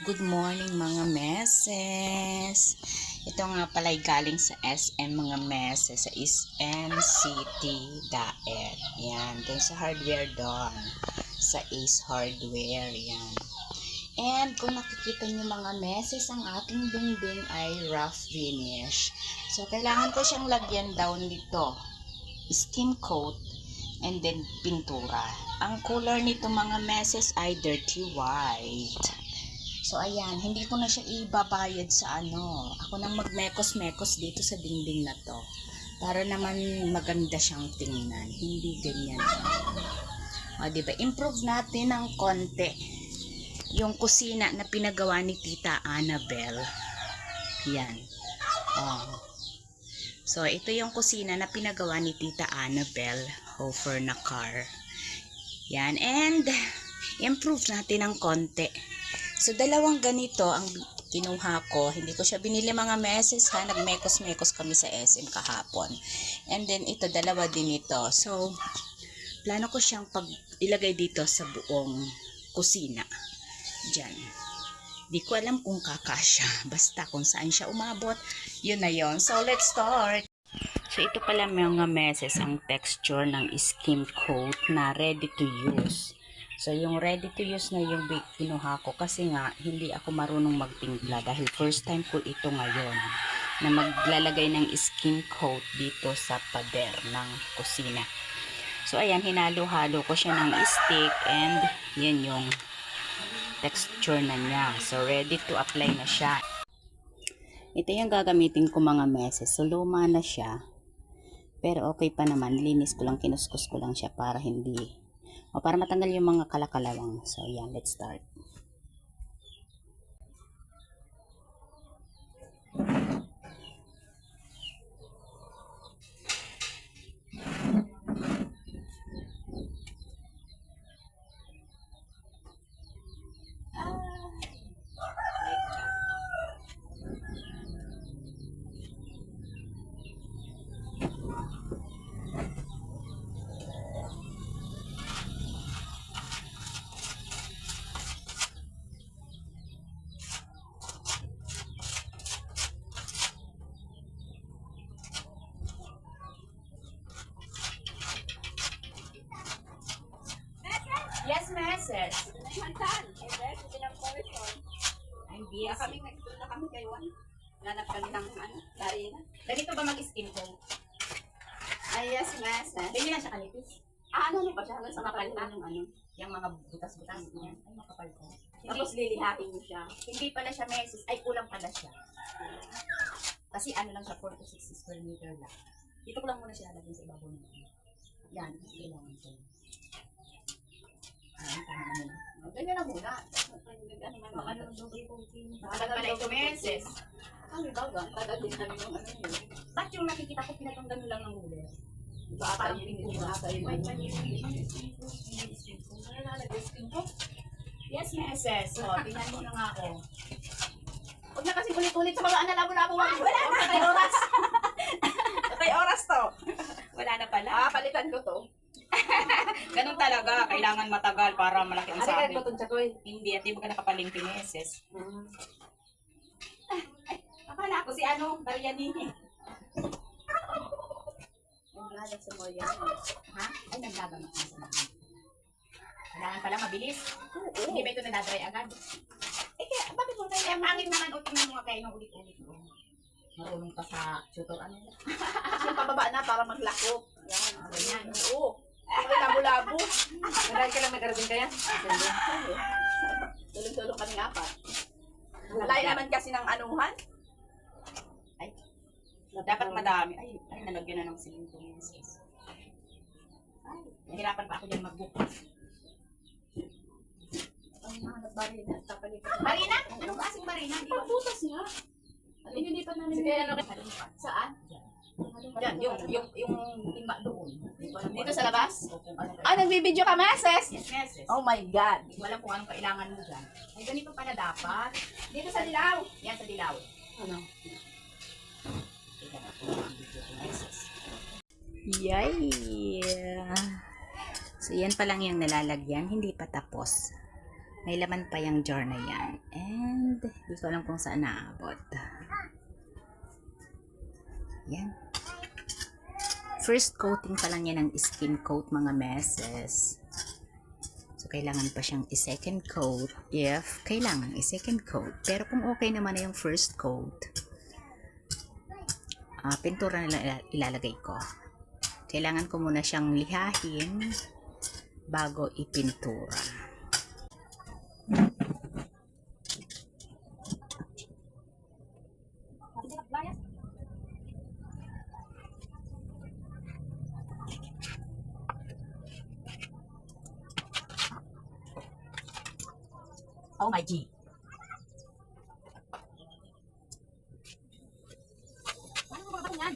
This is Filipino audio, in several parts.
Good morning mga meses. Ito nga pala ay galing sa SM mga meses, sa SM City Daet. Yan, dun sa hardware doon. Sa Ace Hardware, yan. And kung nakikita nyo mga meses, ang ating dingding ay rough finish. So, kailangan ko siyang lagyan down dito. Skin coat and then pintura. Ang color nito mga meses ay dirty white. So, ayan, hindi ko na siya ibabayad sa ano. Ako nang magmekos-mekos dito sa dingding na to. Para naman maganda siyang tingnan. Hindi ganyan. O, diba? Improve natin ng konti yung kusina na pinagawa ni Tita Annabelle. Yan. O. So, ito yung kusina na pinagawa ni Tita Annabelle Hofer na car. Yan. And, improve natin ng konti. So, dalawang ganito ang kinuha ko. Hindi ko siya binili mga meses ha. Nagmekos-mekos kami sa SM kahapon. And then, ito, dalawa din ito. So, plano ko siyang ilagay dito sa buong kusina. Diyan. Di ko alam kung kakasya. Basta kung saan siya umabot, yun na yun. So, let's start. So, ito pala mga meses ang texture ng skim coat na ready to use. So, yung ready to use na yung kinuha ko kasi nga, hindi ako marunong magtimpla dahil first time ko ito ngayon na maglalagay ng skin coat dito sa pader ng kusina. So, ayan, hinalo-halo ko siya ng stick and yan yung texture na niya. So, ready to apply na siya. Ito yung gagamitin ko mga meses. So, luma na siya. Pero okay pa naman. Linis ko lang, kinuskus ko lang siya para hindi para matanggal yung mga kalakalawang. So, yan, let's start. Yes, meses. I'm busy. Nagpunta kami kayo. Nanap kami ng darina. Ganito ba mag-skin coat? Ay, yes, meses. Ganyan lang siya kalipis. Ano ba siya? Hanggang sa mapalitan yung ano. Yung mga butas-butas niya. Ay, makapal ko. Tapos lilihain mo siya. Hindi pala siya meses. Ay, kulang pala siya. Kasi ano lang siya, 4 to 6 square meter lang. Dito ko lang muna siya lagyan sa ibabaw na. Yan, kailangan ko. Ayan, tama na. Ganyan na muna. Matagal pala ito meses. Ang baga, tagal din namin yung ano yun. Ba't yung nakikita ko pinatanggal lang ng huli? Iba ata yung pintura ata yung ano. Yes, meses. So, tingnan mo na nga ako. Huwag na kasi ulit-ulit sa mga analabo-labo. Wala na! Patay oras! Patay oras to. Wala na pala. Palitan ko to. Ganun talaga. Kailangan matagal para malaki ang Ano sabi. kaya ko itong tsakoy? Hindi, at di mo ka nakapalingki meses. Akala ko si ano, Marianini. Naglalag sa Moya. Ha? Ay, naggagamot na sa mga. Kailangan pala mabilis. Oo. Hindi ba ito nadadry agad? Eh, kaya, bakit mo tayo? Kaya ang angin naman o tingnan mo nga kayo ng ulit-ulit. Marunong ka sa tutor. Ano yun? Yung pababa na para maglakop. Yan. Ganyan. Oo. Ay, labo-labo. Marami ka lang nag-arabin kaya? Tulong-tulong kami apat. Lain naman kasi ng anuhan. Ay, dapat madami. Ay, nalagyan na ng silinto meses. Ay, nahirapan pa ako dyan magbukas. Ang mga nagbarina. Marina? Anong klaseng marina? Pagbutas nga. Hindi pa namin. Sige, ano? Saan? Yan, yung timba doon. Dito sa labas? O kung ano Ah, nagbibideo ka, meses? Yes, meses. Oh my God. Hindi ko alam kung anong kailangan mo dyan. Ay, ganito pala dapat. Dito sa dilaw. Yan sa dilaw. Ano? Tingnan ako ang video ko, meses. Yay! So, yan pa lang yung nalalagyan. Hindi pa tapos. May laman pa yung jar na yan. And, Hindi ko alam kung saan naabot. Yan. First coating pa lang yan ng skin coat, mga meses. So, kailangan pa siyang i-second coat if kailangan i-second coat. Pero kung okay naman na yung first coat, pintura na lang ilalagay ko. Kailangan ko muna siyang lihahin bago ipintura. Oh my G. Paano mo ba yan?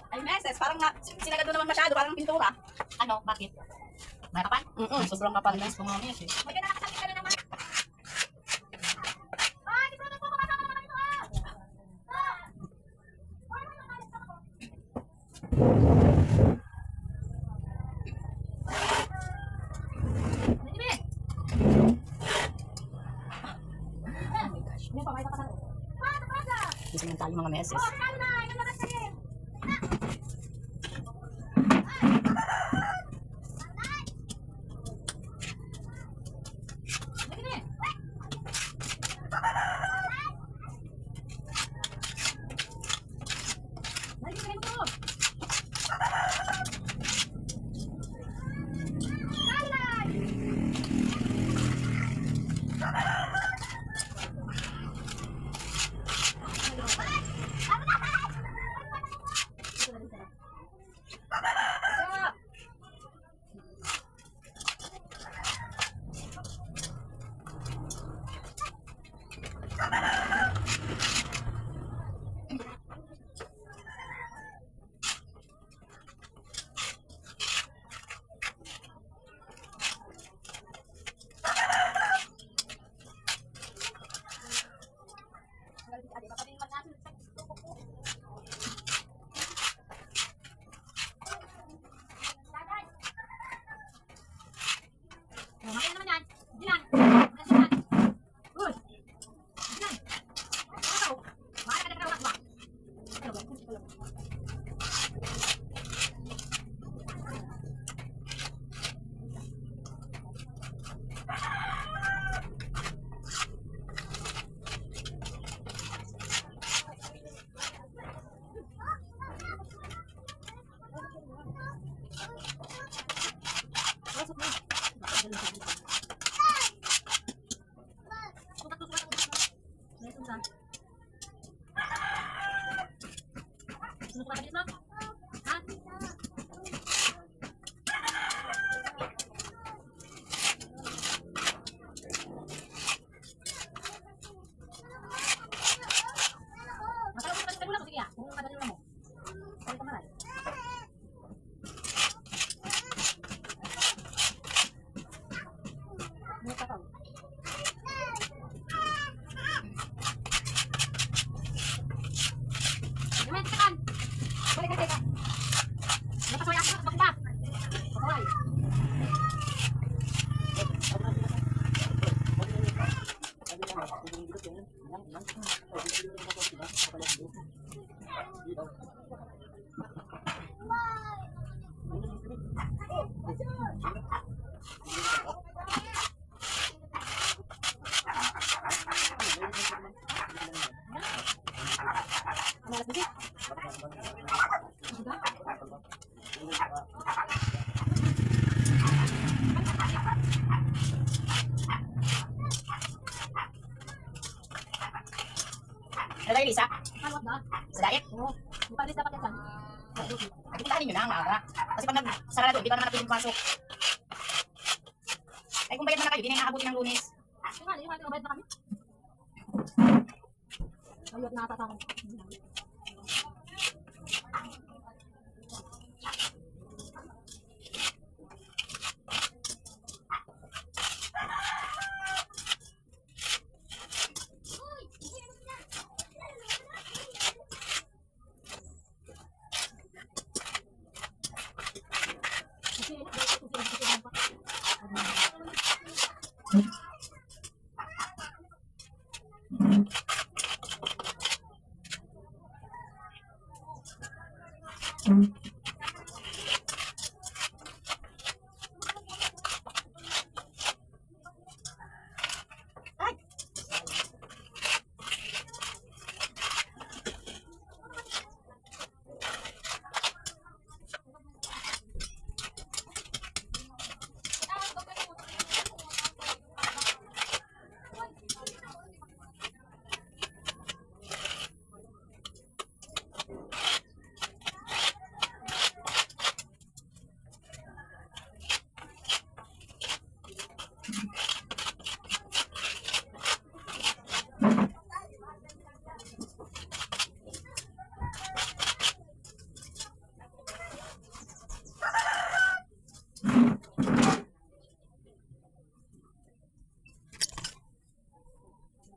Ay, meses, parang nga, sinagad mo naman masyado, parang pintura. Ano, bakit? May kapal? Sobrang kapal na sa mga meses. May nakakasakit ka na naman. Di ba na po makakama naman ito Gusto naman tayo mga meses. Malas din. Ano tayo, Lisa? Sa diet? Oo. Mupalis dapat yan. Nagpintahan ninyo na ang maaga. Kasi pag nagsara na doon, di ka naman napiling pumasok. Ay, kung bayad na kayo, di na yung aabutin ng Lunes. Yung nga, bayad na kami. Ayot na ata ako.